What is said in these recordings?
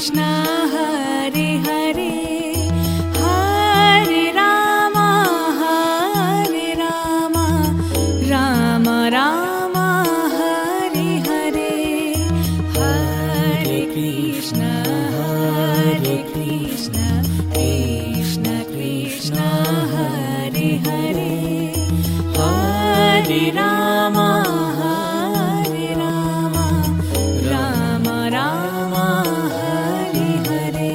Krishna Hare Hare Hare Rama Rama Rama Hare Hare Hare Krishna Krishna Krishna Hare Hare Hare Rama Rama Rama Hare Hare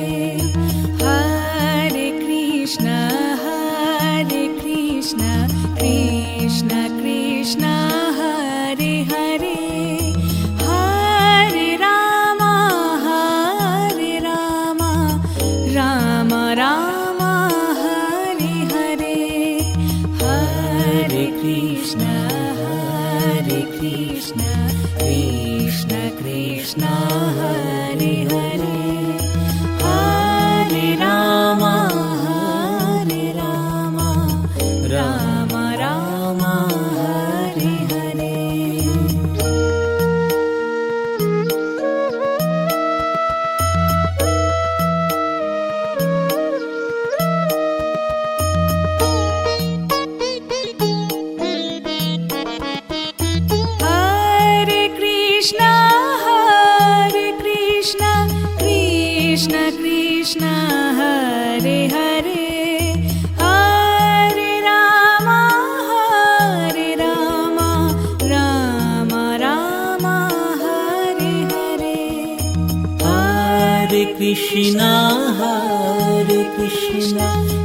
Hare Krishna Krishna Krishna Hare Hare Hare Rama Rama Rama Hare Hare Hare Krishna Krishna Krishna Hare Hare Hare Rama Rama Rama Hare Hare Hare Krishna Krishna Krishna Hare Hare Hare Rama Rama Rama Hare Hare Hare Krishna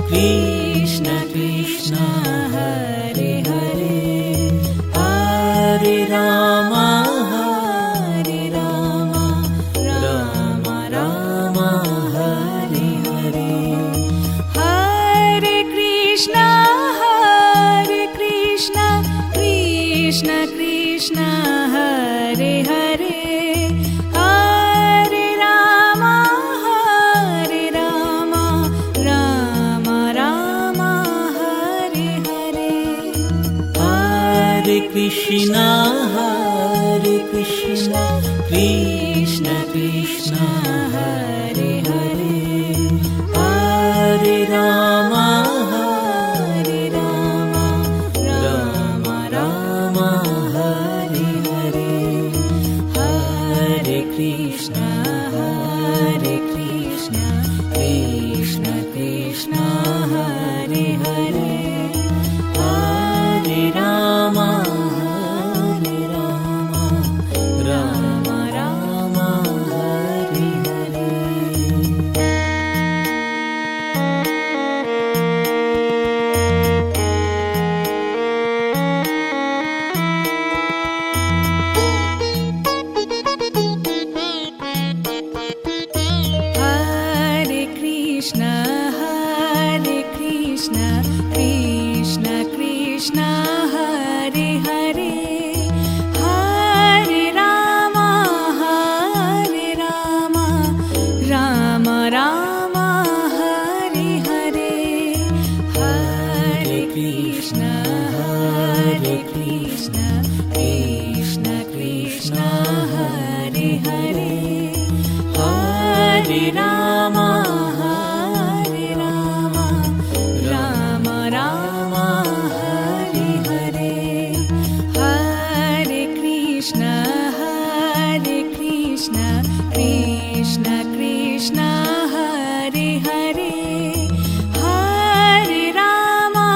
Krishna Krishna Hare Hare Hare Rama Rama Rama Hare Hare Hare Krishna Krishna Krishna Hare Hare Hare Rama Rama Rama Hare Hare Hare Krishna Krishna Krishna Hare Hare Hare Rama Rama Rama Hare Hare Hare Krishna Krishna Krishna Hare Hare Hare Rama Rama Rama Hare Hare Hare Krishna Krishna Krishna Hare Hare Hare Rama Rama Rama Hare Hare Hare Krishna Krishna Krishna Hare Hare Hare Rama Rama Rama Hare Hare Hare Krishna Krishna Krishna Hare Hare Hare Rama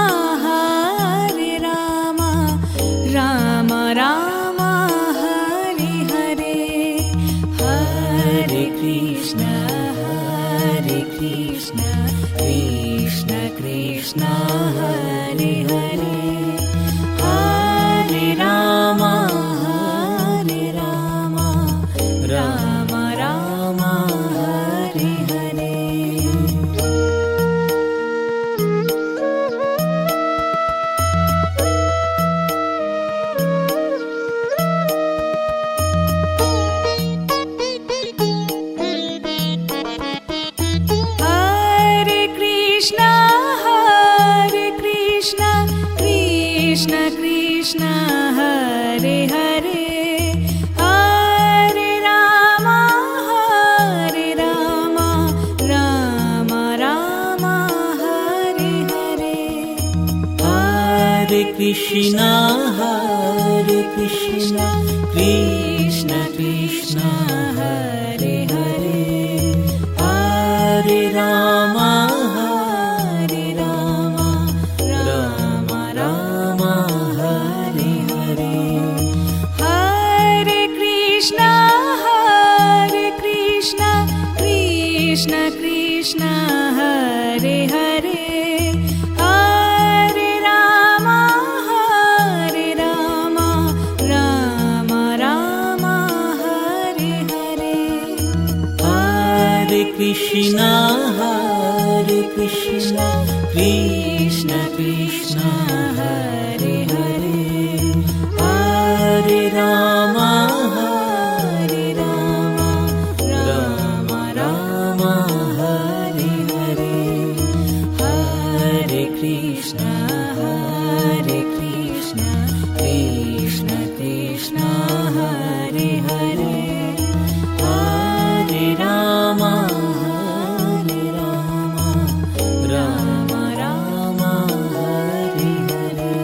Rama Rama Hare Hare Hare Krishna Krishna Hare Hare Hare Rama Rama Rama Hare Hare Hare Krishna Krishna Hare Hare Hare Rama Krishna, Hare Krishna, Krishna Krishna, Hare Hare, Hare Rama, Hare Rama, Rama Rama, Hare Hare. Hare Krishna, Krishna Krishna, Hare Hare, Hare Rama, Rama Rama, Hare Hare. Hare Krishna, Krishna Krishna, Hare Hare, Hare Rama, Rama Rama, Hare Hare. Hare Krishna, Krishna Krishna, Hare Hare, Hare Rama, Rama Rama, Hare Hare.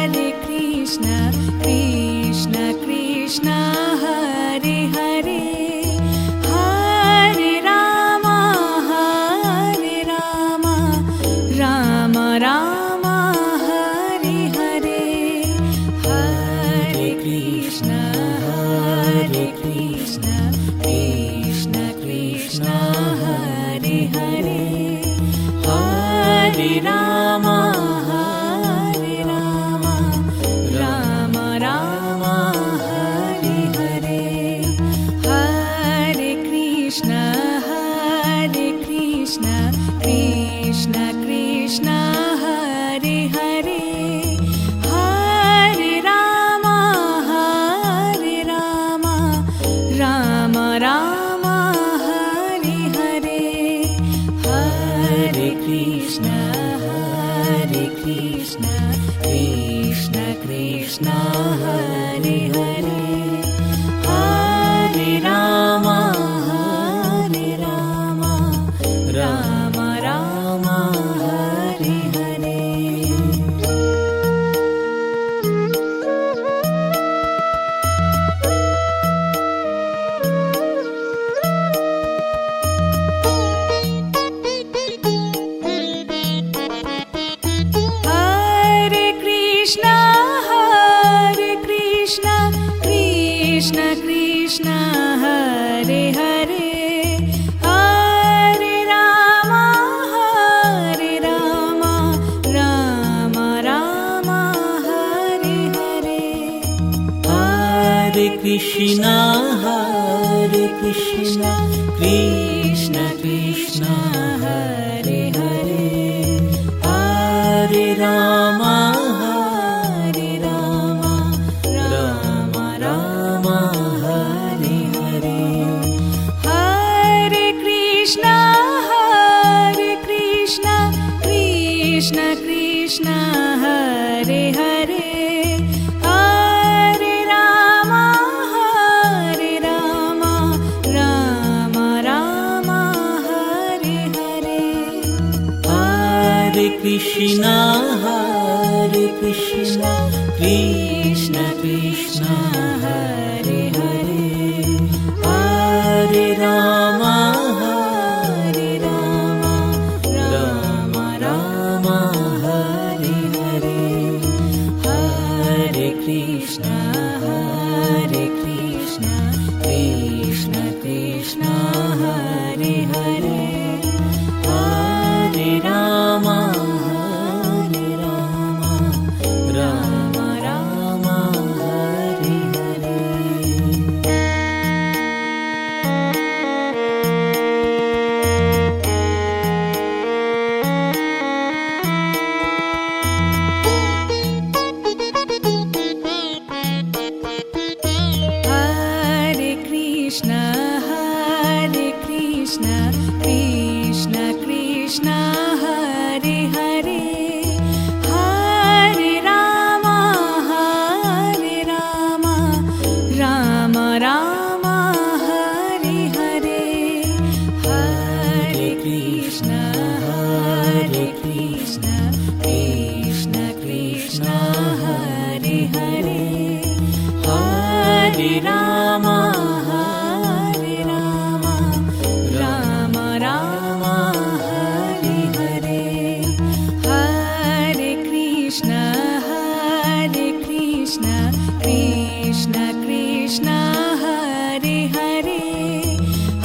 Hare Krishna, Krishna Krishna, Hare Hare, Hare Rama, Rama Rama, Hare Hare. Hare Krishna, Krishna Krishna, Hare Hare, Hare Rama, Rama Rama, Hare Hare. Hare Krishna, Krishna Krishna, Hare Hare, Hare Rama, Rama Rama, Hare Hare. Hare Krishna, Krishna Krishna, Hare Hare, Hare Rama, Rama Rama, Hare Hare. Hare Krishna, Krishna Krishna, Hare Hare, Hare Rama, Rama Rama, Hare Hare. Hare Krishna, Krishna Krishna, Hare Hare, Hare Rama, Rama Rama, Hare Hare. Hare Krishna, Krishna Krishna, Hare Hare, Hare Rama, Rama Rama, Hare Hare. Hare Krishna, Krishna Krishna, Hare Hare, Hare Rama, Rama Rama, Hare Hare. Hare Krishna, Krishna Krishna, Hare Hare, Hare Rama, Rama Rama, Hare Hare. Hare Hare Rama Hare Rama Rama Rama Hare Hare Hare Krishna Krishna Krishna Hare Hare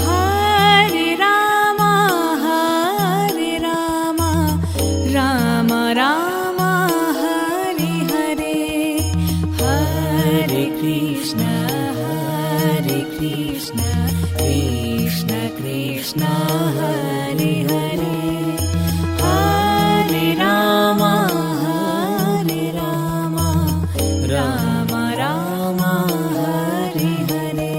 Hare Rama Rama Rama Hare Hare Hare Krishna Krishna Krishna Hare Hare Hare Rama Rama Rama Hare Hare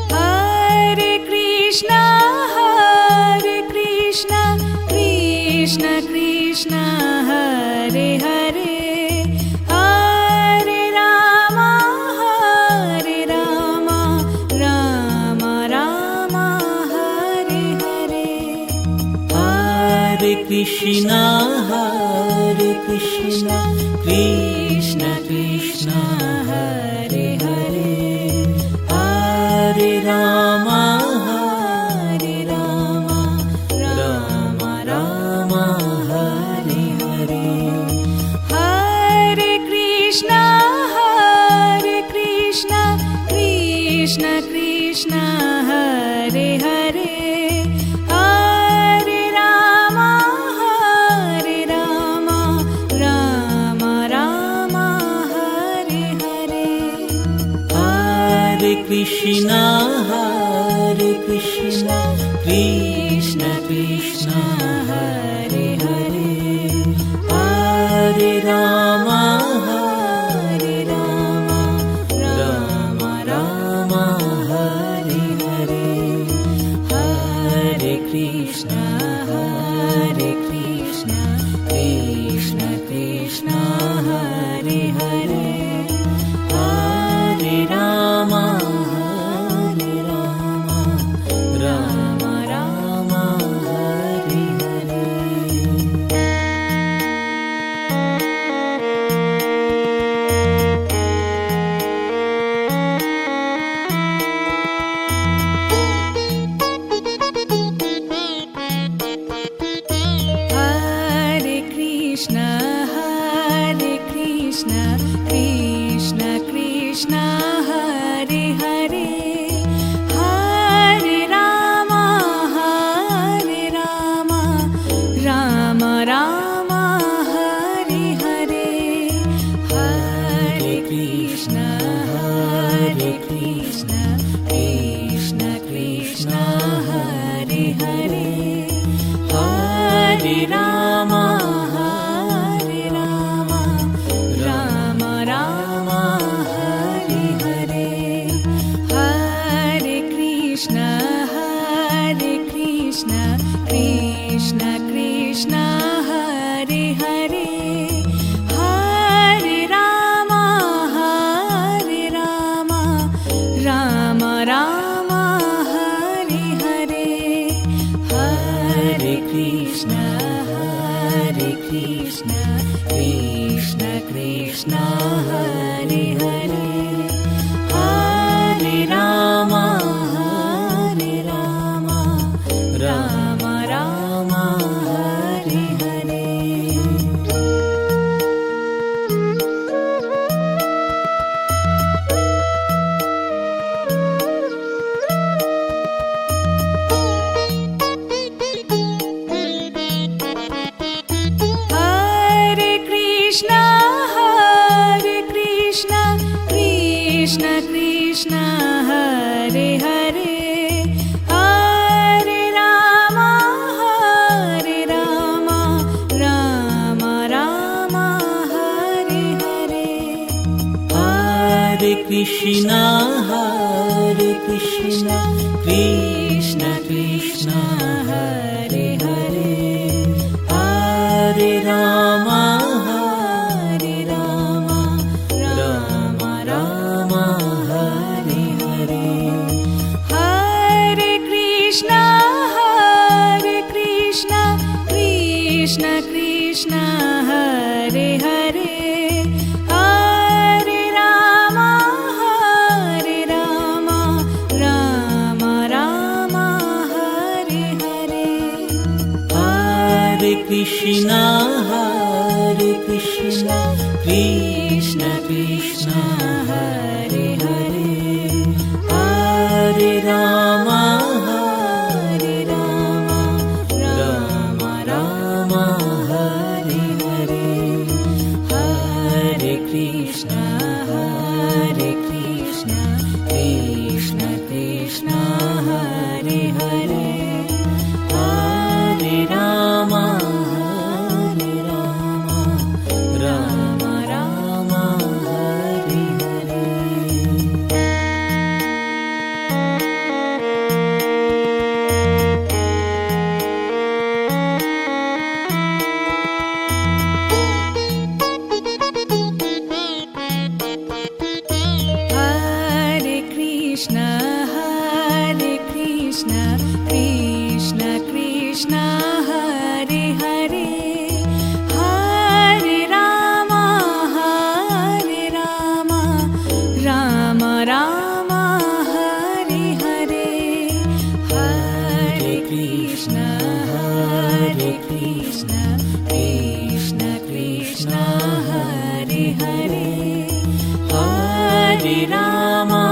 Hare Krishna Krishna Krishna Hare Hare Hare Rama Rama Rama Hare Hare Hare Krishna Krishna Krishna Hare Hare Hare Rama Rama Rama Hare Hare Hare Krishna Krishna Krishna Hare Hare Hare Rama Rama Rama Hare Hare Hare Krishna Krishna Krishna Hare Hare Hare Rama Rama Rama Hare Hare Hare Krishna Krishna Krishna Hare Hare Hare Rama Rama Rama Hare Hare Hare Krishna Krishna Krishna Hare Hare Hare Rama Rama Rama Hare Hare Hare Krishna Krishna Krishna Hare Hare Hare Rama Rama Rama Hare Hare Hare Krishna Krishna Krishna Hare Hare Hare Rama Rama Rama Hare Hare Hare Krishna Krishna Hare Hare Hare Rama Rama Rama Hare Hare Hare Krishna Krishna Hare Hare Hare Rama Rama Rama Hare Hare Hare Krishna Krishna Krishna Hare Hare Hare Rama Rama Krishna Hare Krishna Krishna Krishna Hare Hare Hare Rama Hare Rama Rama Rama Hare Hare Hare Krishna Krishna Krishna Hare Hare Hare Rama Rama Rama Hare Hare. Hare Krishna Krishna Krishna Hare Hare Hare Rama Rama Rama Hare Hare Hare Krishna Krishna Krishna Hare Hare Hare Rama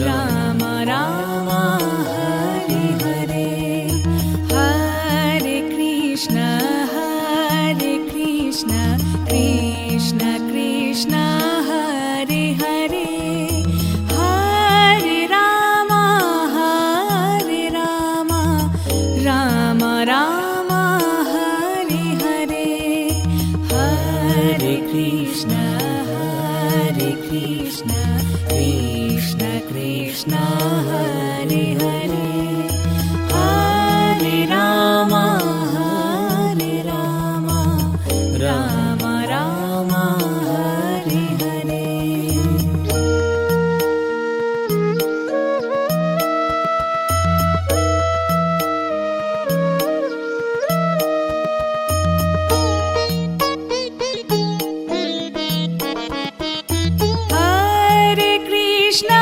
Rama Rama Hare Hare Hare Krishna Krishna Krishna Hare Hare Hare Rama Rama Rama Hare Hare Hare Krishna Krishna Krishna Hare Hare Hare Rama Rama Rama Hare Hare. Hare Krishna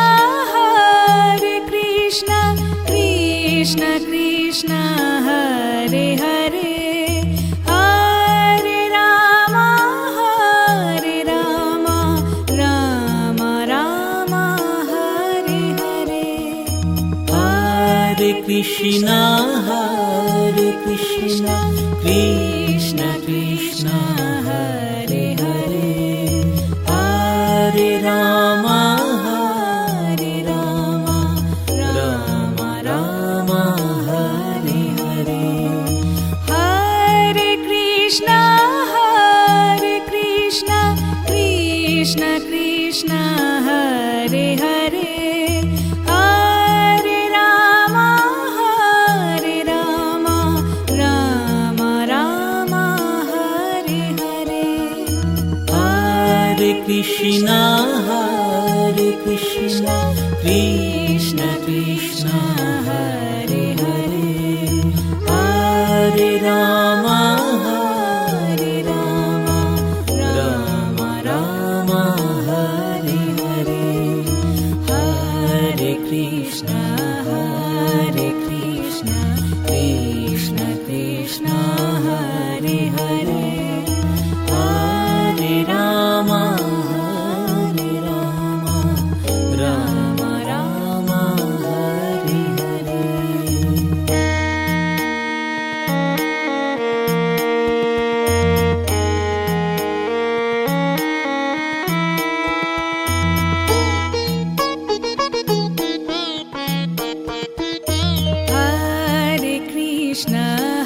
Krishna Krishna Hare Hare Hare Rama Rama Rama Hare Hare Hare Krishna Krishna Krishna Hare Hare Hare Rama Rama Rama Hare Hare Hare Krishna Krishna Hare Hare Hare Rama Rama Rama Hare Hare Hare Krishna Krishna Hare Hare Hare Rama Rama Rama Hare Hare Hare Krishna Krishna Hare Hare Hare Rama Rama Rama Hare Hare.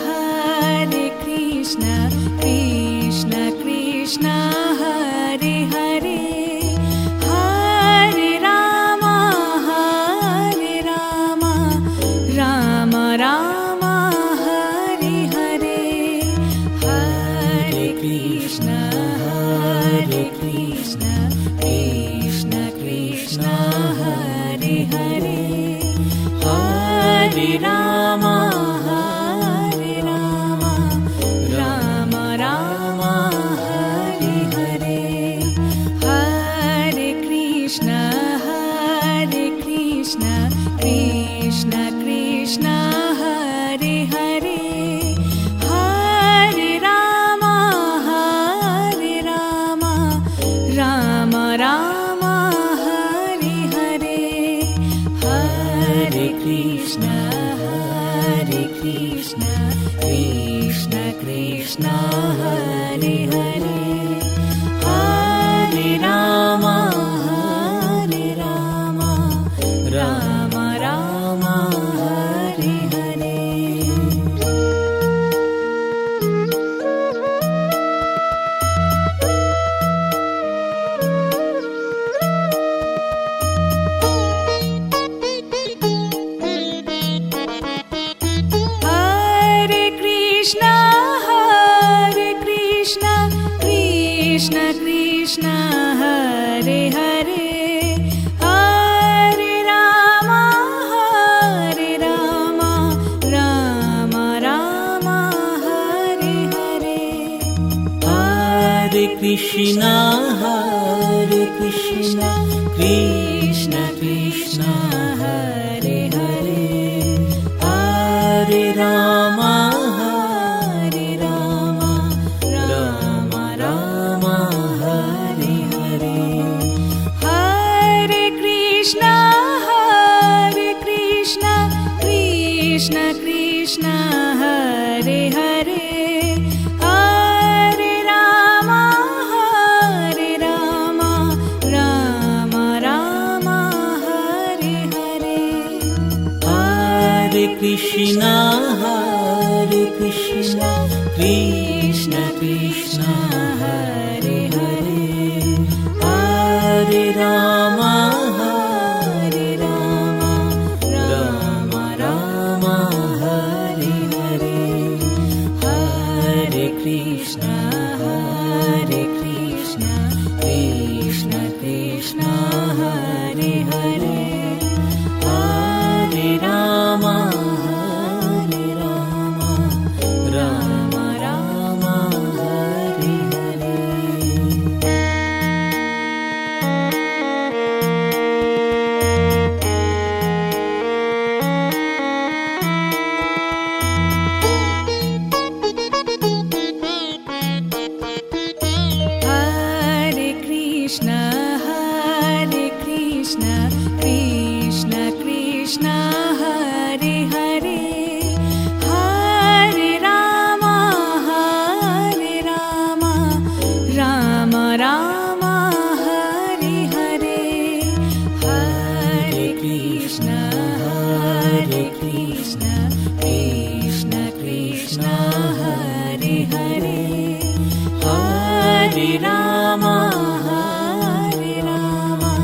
Hare Krishna Krishna Hare Hare Hare Rama Rama Rama Hare Hare Hare Krishna Krishna Hare Hare Hare Rama Rama Rama Hare Hare Hare Krishna Krishna Hare Hare Hare Hare, Hare Rama, Hare Rama, Rama Rama, Hare Hare. Hare Krishna, Krishna Krishna, Hare Hare, Hare Rama, Rama Rama, Hare Hare. Hare Krishna, Krishna Krishna, Hare Hare, Hare Rama, Rama Rama, Hare Hare. Hare Krishna, Krishna Krishna, Hare Hare, Hare Rama, Rama Rama, Hare Hare. Hare Krishna, Krishna Krishna, Hare Hare, Hare Rama, Rama Rama, Hare Hare. Hare Krishna, Krishna Krishna, Hare Hare, Hare Rama, Rama Rama, Hare Hare. Hare Krishna, Krishna Krishna, Hare Hare, Hare Rama, Rama Rama, Hare Hare. Hare Krishna, Krishna Krishna, Hare Hare, Hare Rama,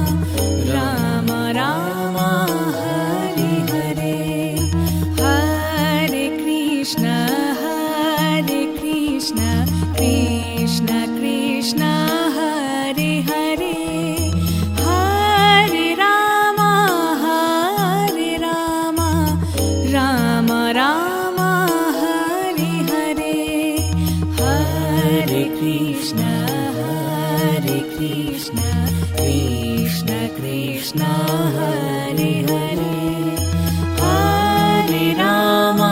Rama Rama, Hare Hare. Hare Krishna, Krishna Krishna, Hare Hare, Hare Rama, Rama Rama, Hare Hare. Hare Krishna, Krishna Krishna, Hare Hare, Hare Rama,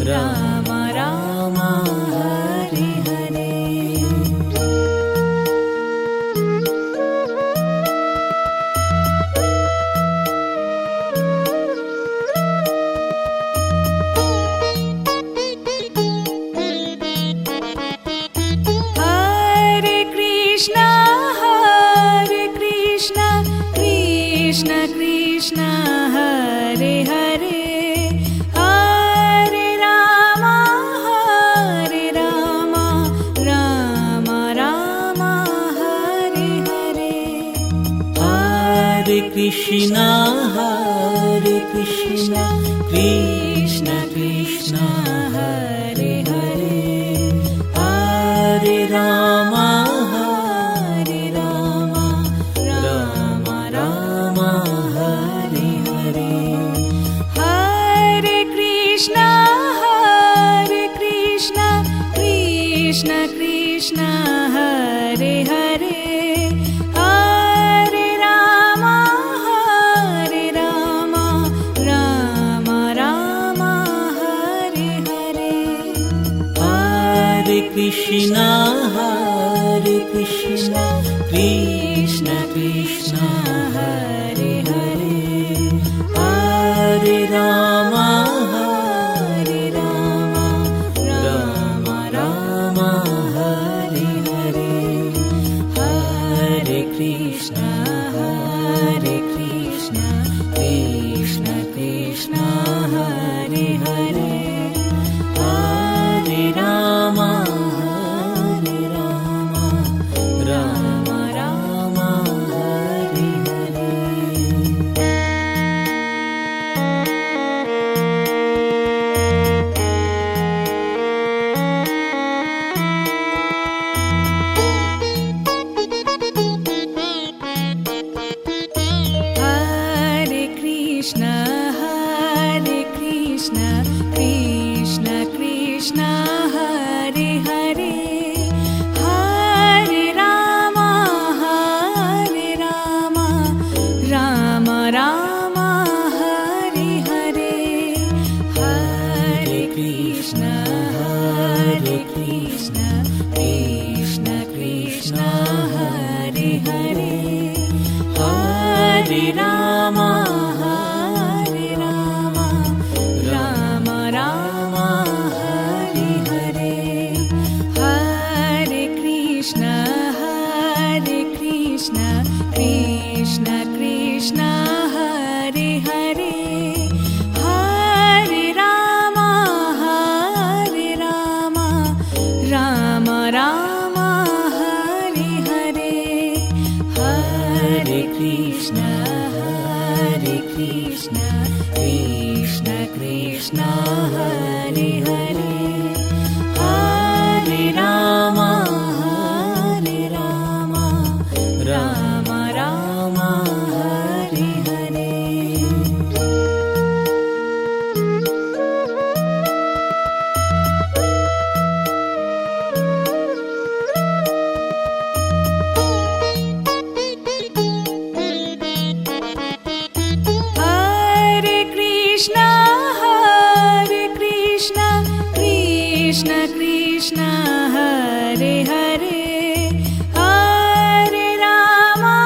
Rama Rama, Hare Hare. Hare Krishna, Krishna Krishna, Hare Hare, Hare Rama, Rama Rama, Hare Hare. Hare Krishna, Krishna Krishna, Hare Hare, Hare Rama, Rama Rama, Hare Hare. Hare Krishna, Krishna Krishna, Hare Hare, Hare Rama, Rama Rama, Hare Hare. Hare Krishna, Krishna Krishna, Hare Hare, Hare Rama, Rama Krishna Krishna Hare Hare Hare Rama Hare Rama Rama Rama Hare Hare Hare Krishna Krishna Krishna Hare Hare Hare Rama Rama Rama Hare Hare Hare Krishna Krishna Krishna Hare Hare Hare Rama Rama Rama Hare Hare Hare Krishna Krishna Krishna Hare Hare Hare Rama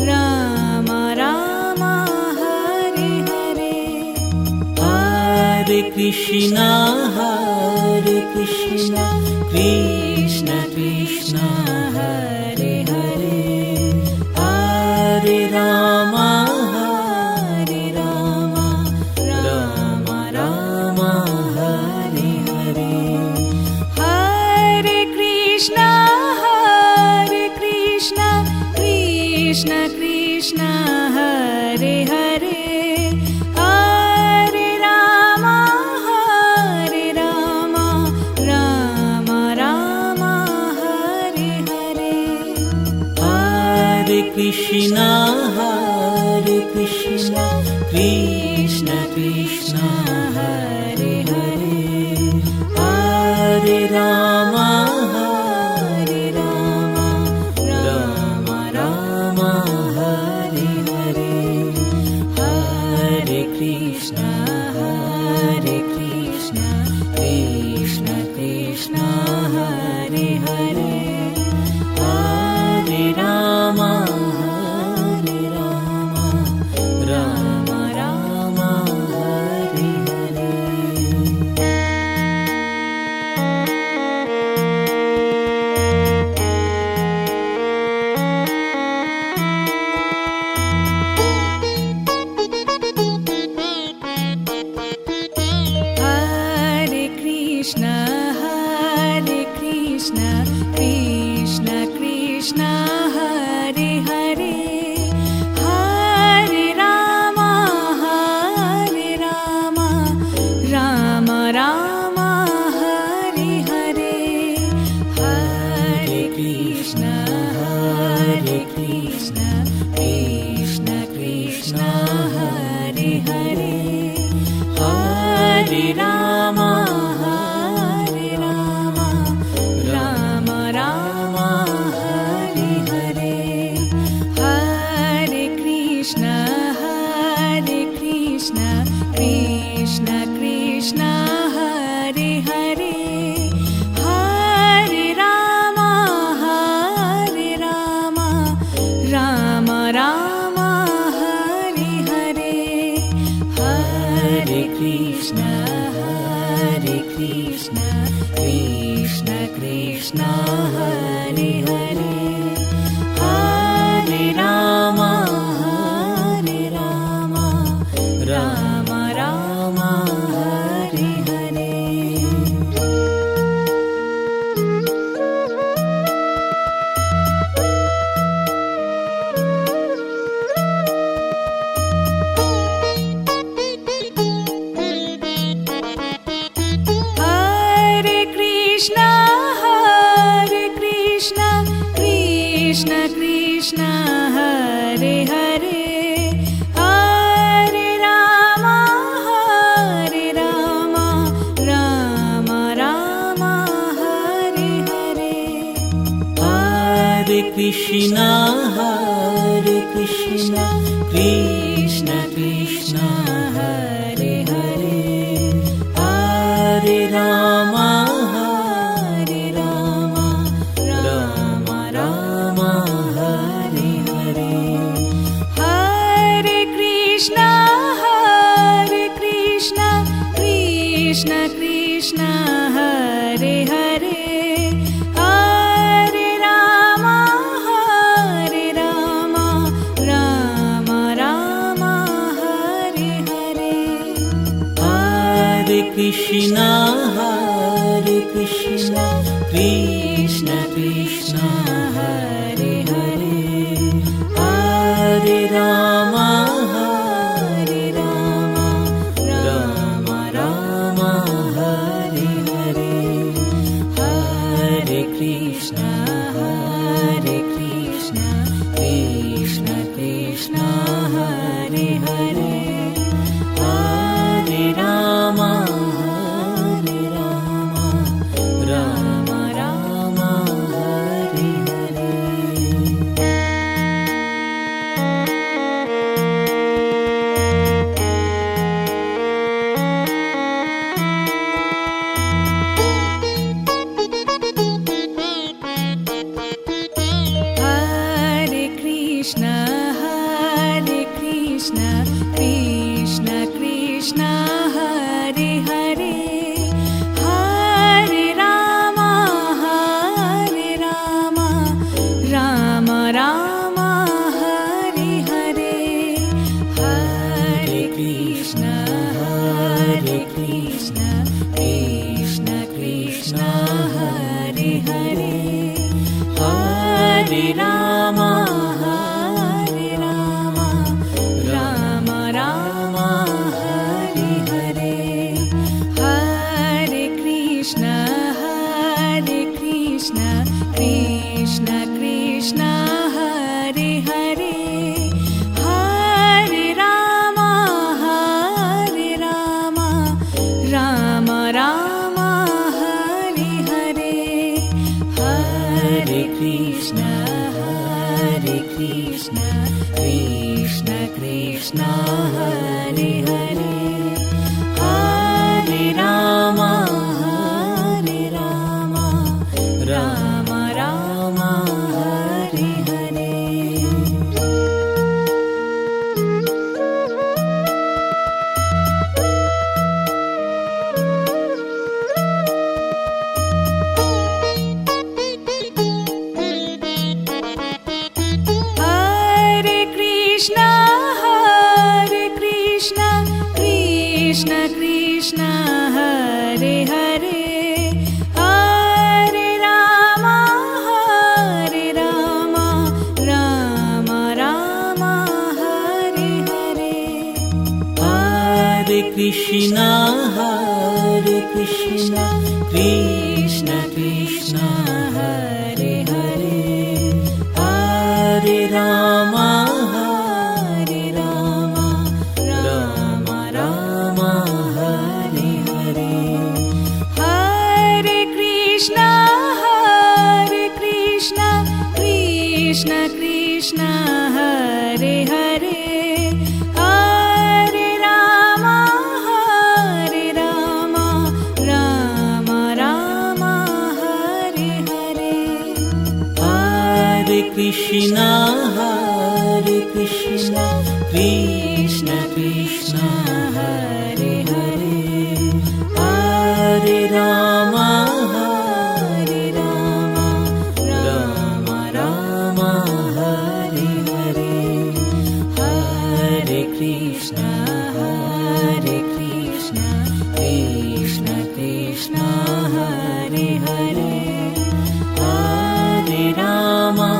Rama Rama Hare Hare Hare Krishna Krishna Krishna Hare Hare Hare Rama Rama Rama Hare Hare Hare Krishna Krishna Krishna Hare Hare Hare Rama Rama Rama Hare Hare Hare Krishna Krishna Krishna Hare Hare Hare Rama Rama Rama Hare Hare Hare Krishna Krishna Krishna Hare Hare Hare Rama Rama Rama Hare Hare Hare Krishna Krishna Krishna Hare Hare Hare Rama Rama Rama Hare Hare Hare Krishna Krishna Krishna Hare Hare Hare Rama Rama Rama Hare Hare Hare Krishna Krishna Krishna Hare Hare Hare Rama Rama Rama Hare Hare Hare Krishna Krishna Krishna Hare Hare Hare Rama Rama Rama Hare Hare Hare Krishna Krishna Hare Hare Hare Rama Rama Rama Hare Hare Hare Krishna Krishna Krishna Hare Hare Hare Hare Rama, Hare Rama, Rama Rama, Hare Hare. Hare Krishna, Krishna Krishna, Hare Hare. Hare Rama, Rama Rama, Hare Hare. Hare Krishna, Krishna Krishna, Hare Hare. Hare Rama, Rama Rama, Hare Hare. Hare Krishna, Krishna Krishna, Hare Hare. Hare Rama, Rama Rama, Hare Hare. Hare Krishna, Krishna Krishna, Hare Hare. Hare Rama, Rama Rama, Hare Hare. Hare Krishna, Krishna Krishna, Hare Hare. Hare Rama, Rama Rama, Hare Hare. Hare Krishna, Krishna Krishna, Hare Hare. Hare Rama, Rama Rama, Hare Hare. Hare Krishna, Krishna Krishna, Hare Hare. Hare Rama, Rama Rama, Hare Hare. Hare Krishna, Krishna Krishna, Hare Hare. Hare Rama, Rama Rama, Hare Hare. Hare Krishna, Krishna Krishna, Hare Hare. Hare Rama, Rama Rama, Hare Hare. Hare Krishna, Krishna Krishna, Hare Hare. Hare Rama, Rama Rama, Hare Hare. Hare Krishna, Krishna Krishna, Hare Hare. Hare Rama, Rama Rama, Hare Hare. Hare Krishna, Krishna Krishna, Hare Hare. Hare Rama,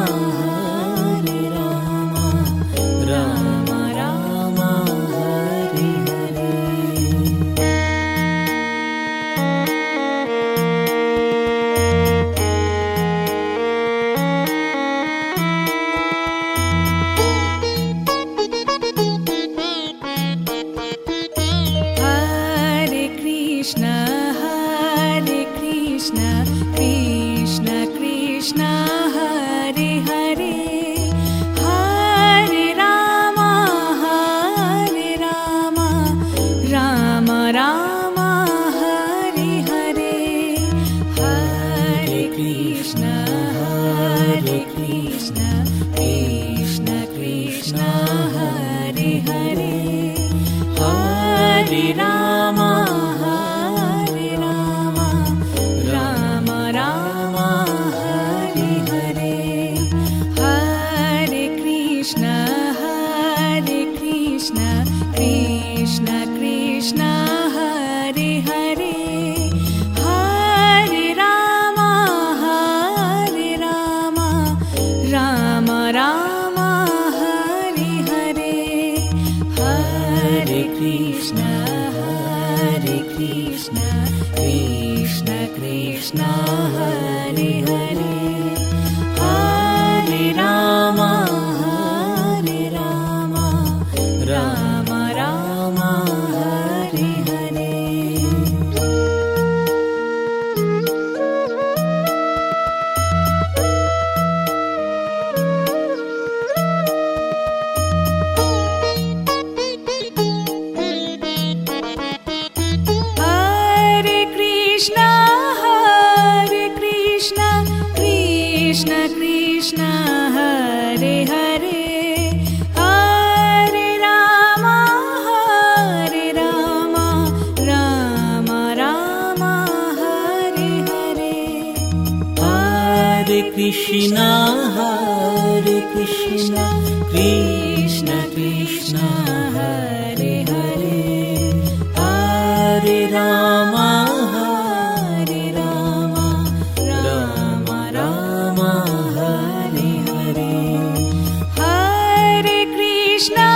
Rama Rama, Hare Hare. Hare Krishna, Krishna Krishna, Hare Hare. Hare Rama, Rama Rama, Hare Krishna Krishna Hare Hare Hare Ram Ram Ram Hare Hare Krishna Krishna Hare Hare Hare Rama Rama Rama Hare Hare Hare Krishna Krishna Krishna Hare Hare Hare Rama Rama Rama Hare Hare Hare Krishna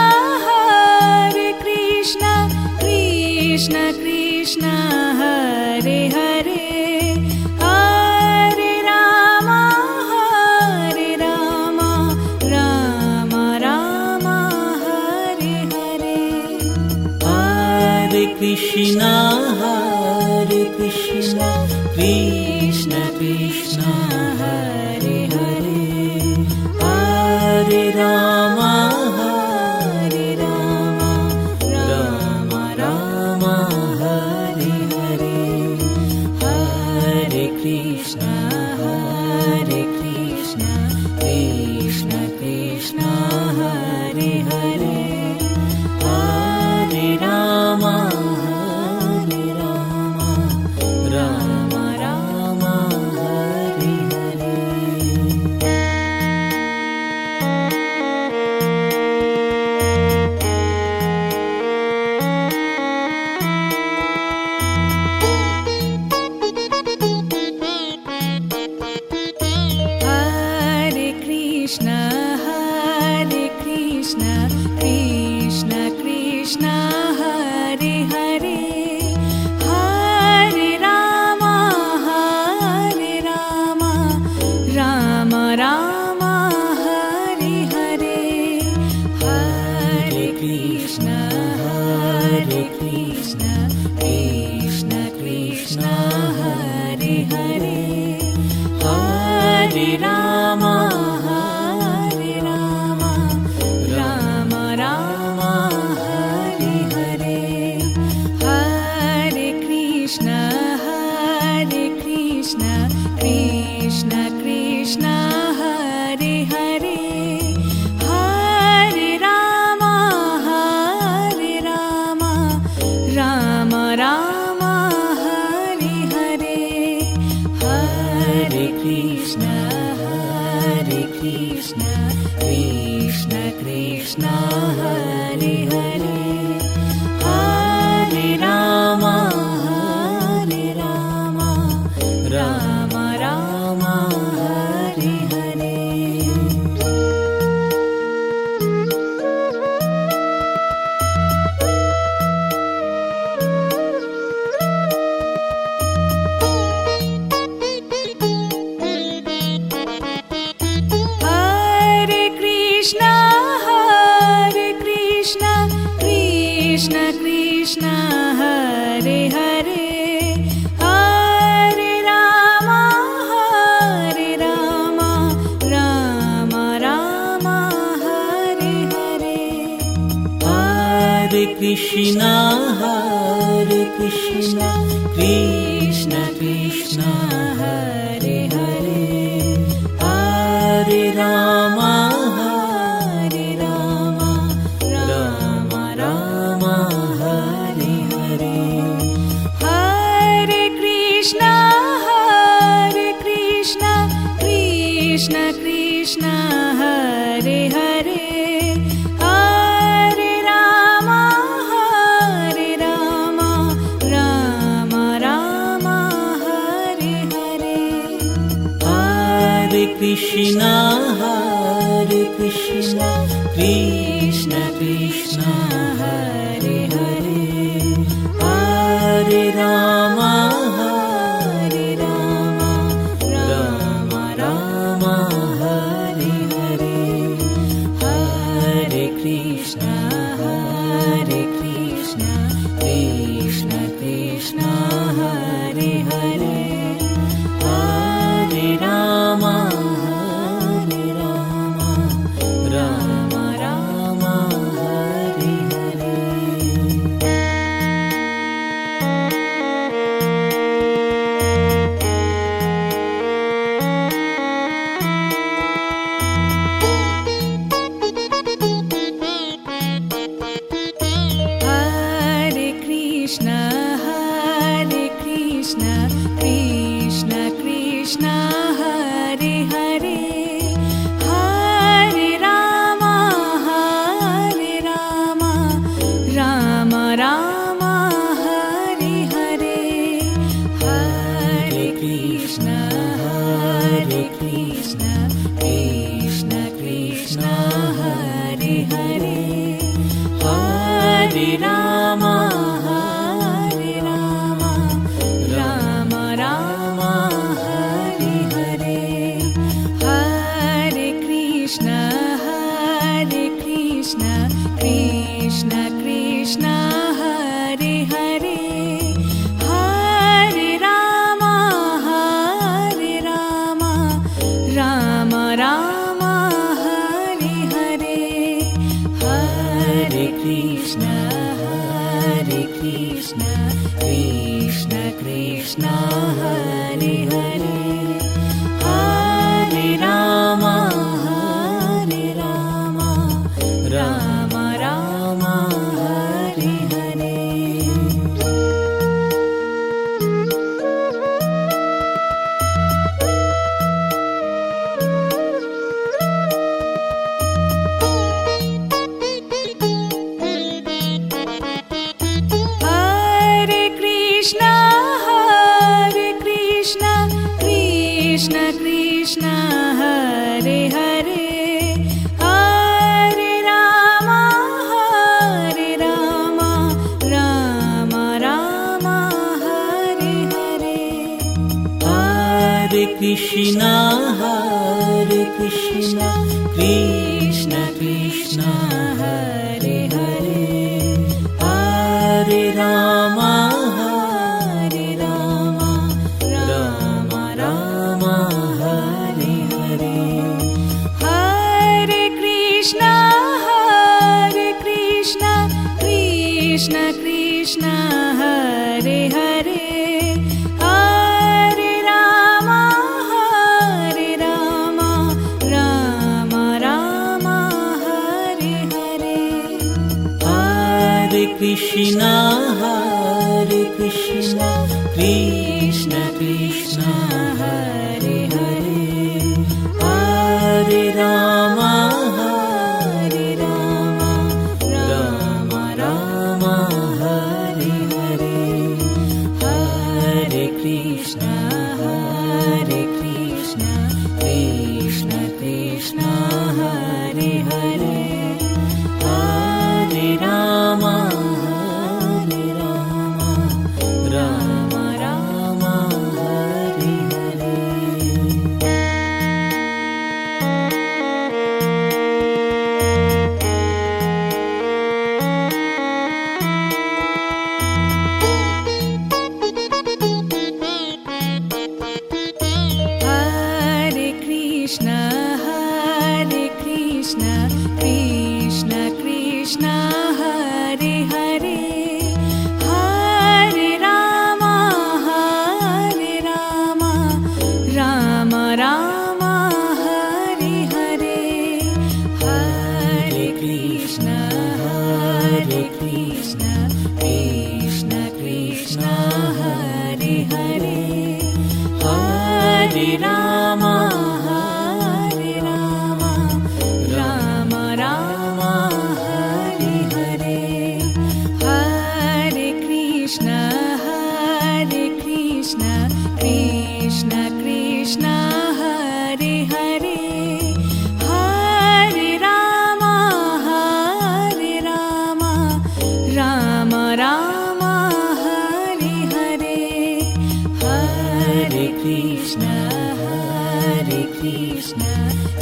Krishna Krishna Hare Hare Hare Rama Rama Rama Hare Hare Hare Krishna Krishna Krishna Hare Hare Hare Rama Rama Rama Hare Hare Hare Krishna Krishna Krishna Hare Hare Hare Rama Rama Rama Hare Hare Hare Krishna Krishna Krishna Hare Hare Hare Rama Rama Rama Hare Hare Hare Krishna Krishna Krishna Hare Hare Hare Rama Rama Rama Hare Hare Hare Krishna Krishna Krishna Hare Hare Hare Rama Rama Rama Hare Hare Hare Krishna Krishna Krishna Hare Hare Hare Rama Rama Rama Hare Hare Hare Krishna Krishna Hare Hare Hare Rama Rama Rama Hare Hare Hare Krishna Krishna Krishna Hare Hare Hare Rama Rama Rama Hare Hare Hare Krishna Krishna Hare Hare Hare Rama Rama Rama Hare Hare Hare Krishna Krishna Krishna Hare Hare Hare Rama Krishna Krishna Hare Hare Hare Ram Ram Ram Hare Hare Hare Krishna Krishna Krishna Hare Hare Hare Ram Ram Ram Hare Hare Hare Krishna Krishna Krishna Hare Hare Hare Ram Ram Ram Hare Hare Hare Krishna Krishna Krishna Hare Hare Hare Ram Ram Ram Hare Hare Hare Krishna Krishna Krishna Hare Hare Hare Ram Ram Ram Hare Hare Hare Krishna Krishna Krishna Hare Hare Hare Ram Ram Ram Hare Hare Hare Krishna Krishna Krishna Hare Hare Hare Ram Ram Ram Hare Hare Hare Krishna Krishna Krishna Hare Hare Hare Ram Ram Hare Hare Hare Krishna Krishna Krishna Hare Hare Hare Ram Ram Hare Hare Hare Krishna Krishna Krishna Hare Hare Hare Ram Ram Ram Hare Hare Hare Krishna Krishna Krishna Hare Hare Hare Ram Ram Ram Hare Hare Hare Krishna Krishna Krishna Hare Hare Hare Ram Ram Ram Hare Hare Hare Krishna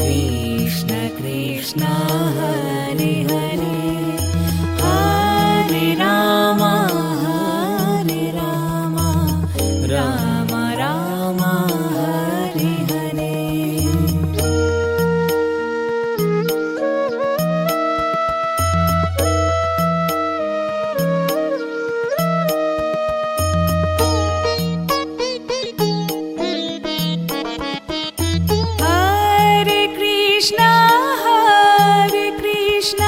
Krishna Krishna Hare Hare Hare Ram Ram Ram Hare Hare Hare Krishna Krishna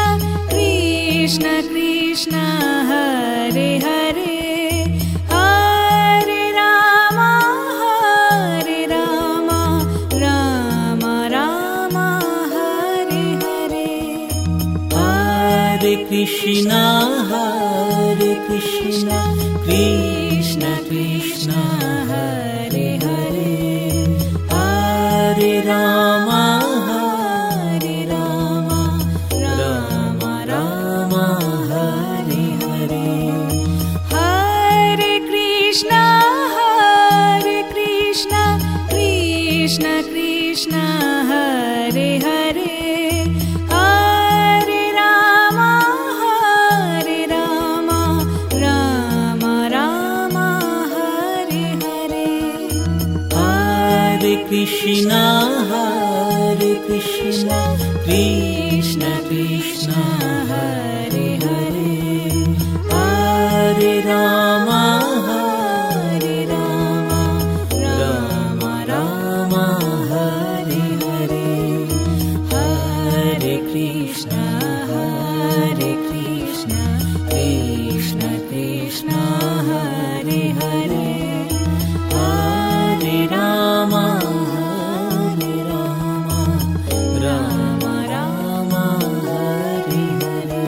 Krishna, Krishna Krishna, Hare Hare, Hare Rama, Rama Rama, Hare Hare. Hare Krishna, Krishna Krishna, Hare Hare, Hare Rama, Rama Rama, Hare Hare. Hare Krishna, Krishna Krishna, Hare Hare, Hare Rama, Rama Rama, Hare Hare. Hare Krishna, Krishna Krishna, Hare Hare, Hare Rama, Rama Rama, Hare Hare.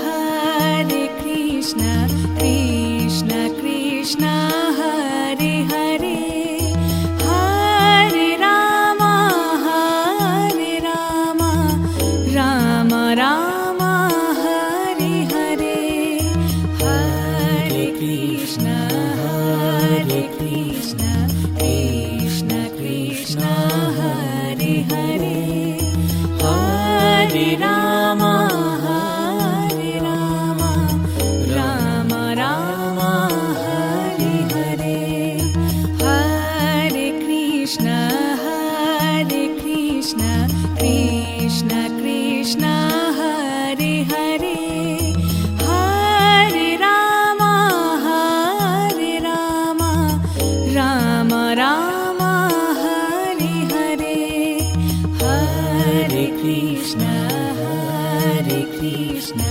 Hare Krishna, Krishna Krishna, Hare Hare, Hare Rama, Rama Rama, Hare Hare. Hare Krishna, Krishna Krishna, Hare Hare, Hare Rama, Rama Rama, Hare Hare. Hare Krishna, Krishna Krishna, Hare Hare, Hare Rama, Rama Rama, Hare Hare. Hare Krishna,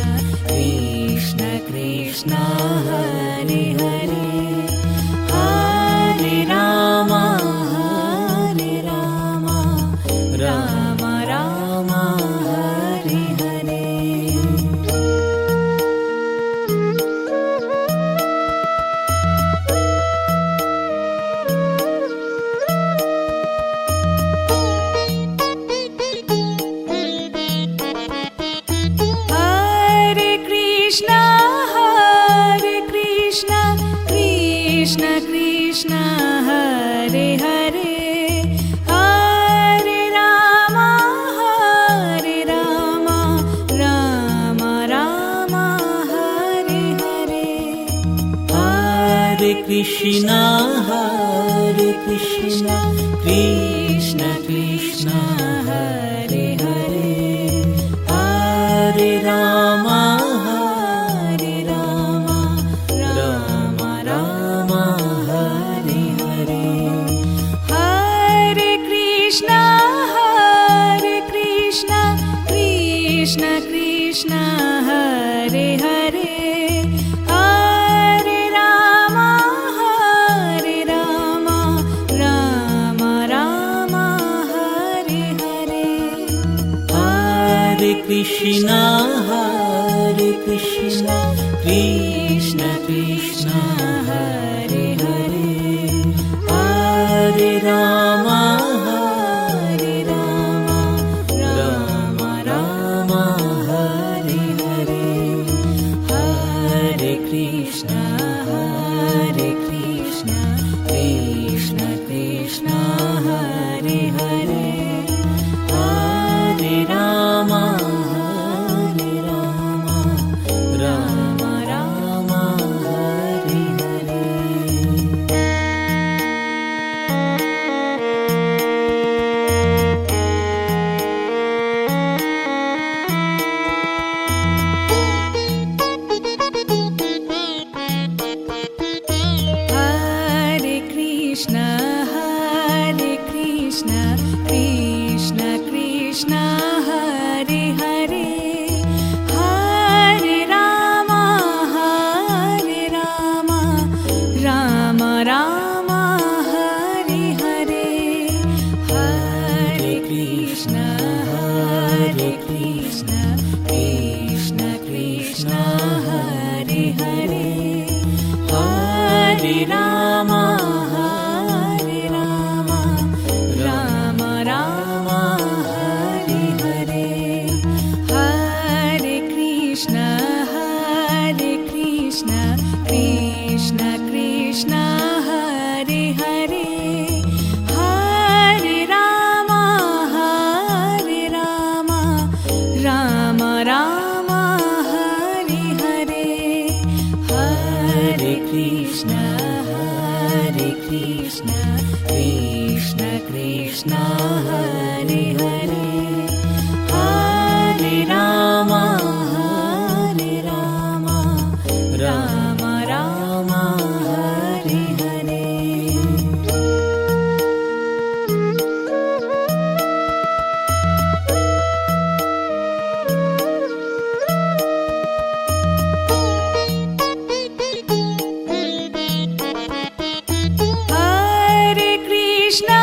Krishna Krishna, Hare Hare, Hare Rama, Rama Rama, Hare Hare. Hare Krishna, Krishna Krishna, Hare Hare, Hare Rama, Rama Rama, Hare Hare. Hare Krishna, Krishna Krishna, Hare Hare, Hare Rama, Rama Rama, Hare Hare. Hare Krishna, Krishna Krishna, Hare Hare, Hare Rama, Rama Rama, Hare Hare. Hare Krishna, Krishna Krishna, Hare Hare, Hare Rama, Rama Rama, Hare Hare. Hare Krishna, Krishna Krishna, Hare Hare, Hare Rama, Rama Rama, Hare Hare. Hare Krishna, Krishna Krishna, Hare Hare, Hare Rama, Hare Rama, Rama Rama, Hare Hare. Hare Krishna, Krishna Krishna, Hare Hare. Hare Rama, Rama Rama, Hare Hare. Hare Krishna, Krishna Krishna, Hare Hare. Hare Rama, Rama Rama, Hare Hare. Hare Krishna,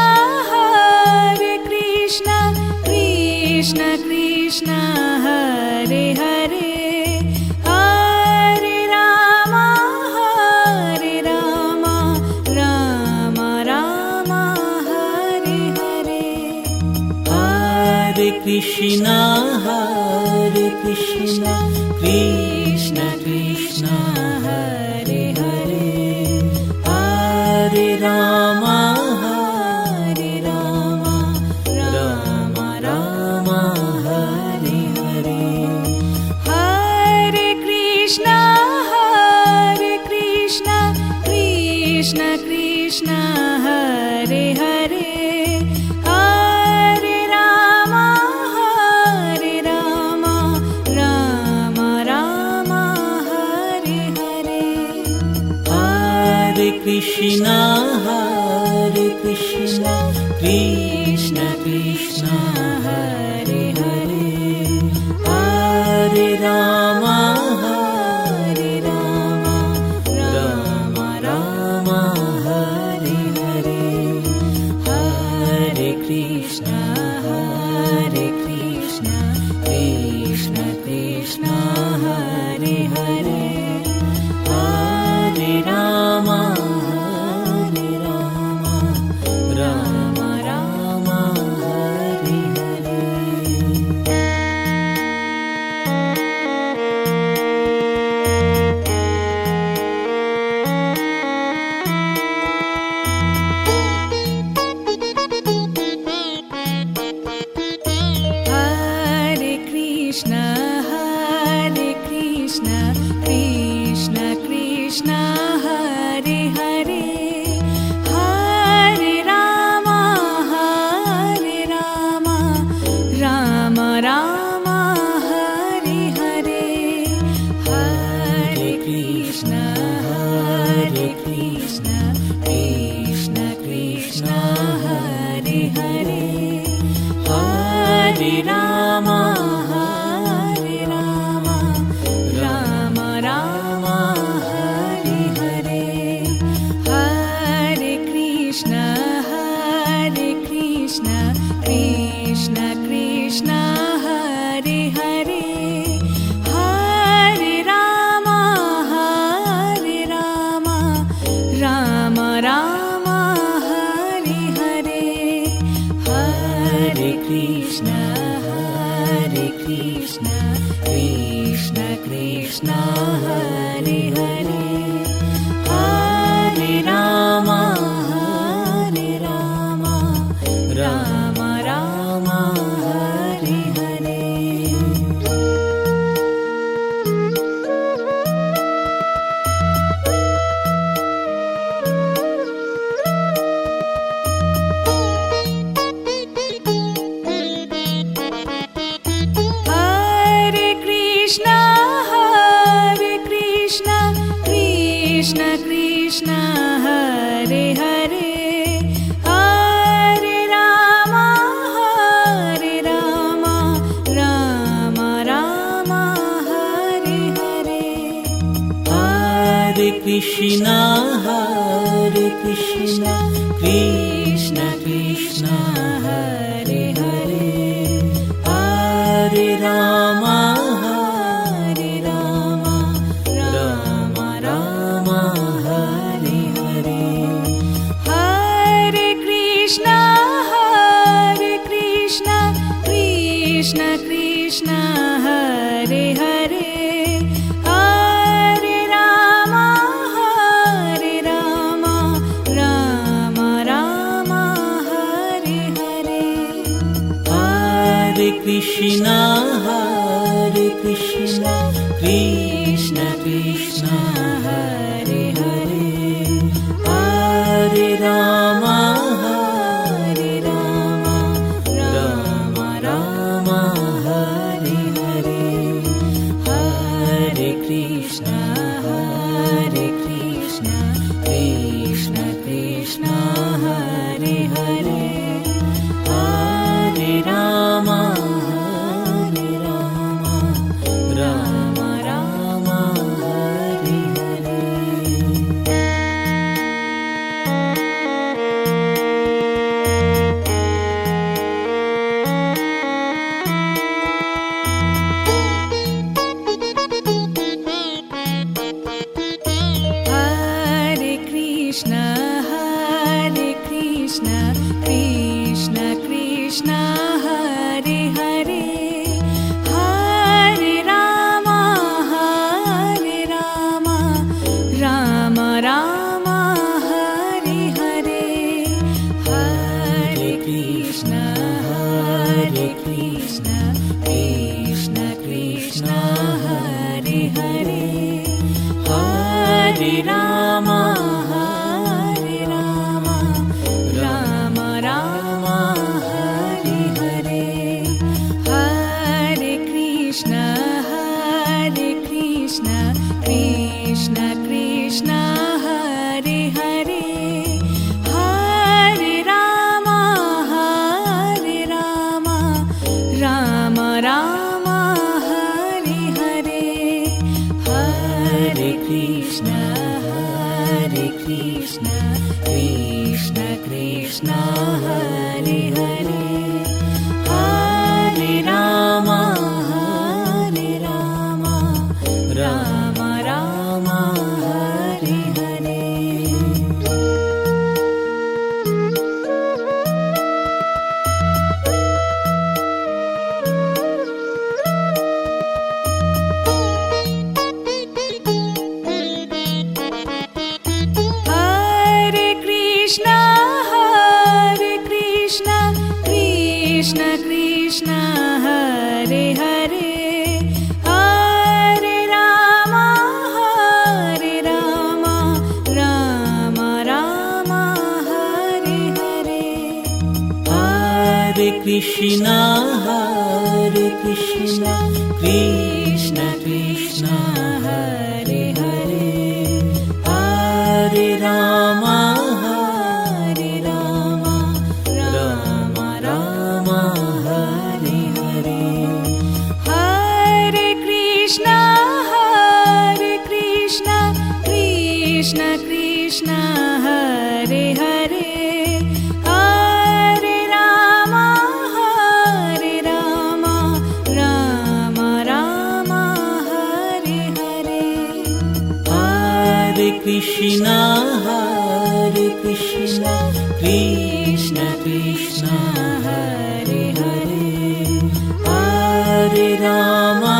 Krishna Krishna, Hare Hare. Hare Rama, Rama Rama, Hare Hare. Hare Krishna, Krishna Krishna, Hare Hare. Hare Rama, Rama Rama, Hare Hare. Hare Krishna, Krishna Krishna, Hare Hare. Hare Rama, Rama Rama, Hare Hare. Hare Krishna, Krishna Krishna, Hare Hare. Hare Rama, Rama Rama, Hare Hare. Hare Krishna, Krishna Krishna, Hare Hare. Hare Rama, Rama Rama, Hare Hare. Hare Krishna, Krishna Krishna, Hare Hare. Hare Rama, Rama Rama, Hare Hare. Hare Krishna, Krishna Krishna, Hare Hare. Hare Rama, Rama Rama, Hare Hare. Hare Krishna, Krishna Krishna, Hare Hare. Hare Rama, Rama Rama, Hare Hare. Hare Krishna, Krishna Krishna, Hare Hare. Hare Rama, Rama Rama, Hare Hare. Hare Krishna, Krishna Krishna, Hare Hare. Hare Rama, Rama Rama, Hare Hare. Hare Krishna, Krishna Krishna, Hare Hare. Hare Rama, Rama Rama, Hare Hare. Krishna Krishna Krishna Hare Hare Hare Rama Rama Rama Hare Hare Hare Krishna Krishna Krishna Hare Hare Hare Rama Rama Rama Hare Hare. Hare Krishna Krishna Krishna Hare Hare Hare Rama Rama Rama Hare Hare Hare Krishna Krishna Krishna Hare Hare Hare Rama Rama Rama Hare Hare Hare Krishna Krishna Krishna Hare Hare Hare Rama Rama Rama Hare Hare Hare Krishna Krishna Krishna Hare Hare Hare Rama Rama Rama Hare Hare. Hare Krishna Krishna Krishna Hare Hare Hare Rama Rama Rama Hare Hare Hare Krishna Krishna Krishna Hare Hare Hare Rama Rama Rama Hare Hare Hare Krishna Krishna Hare Hare Hare Rama Rama Rama Hare Hare Hare Krishna Krishna Krishna Hare Hare Hare Rama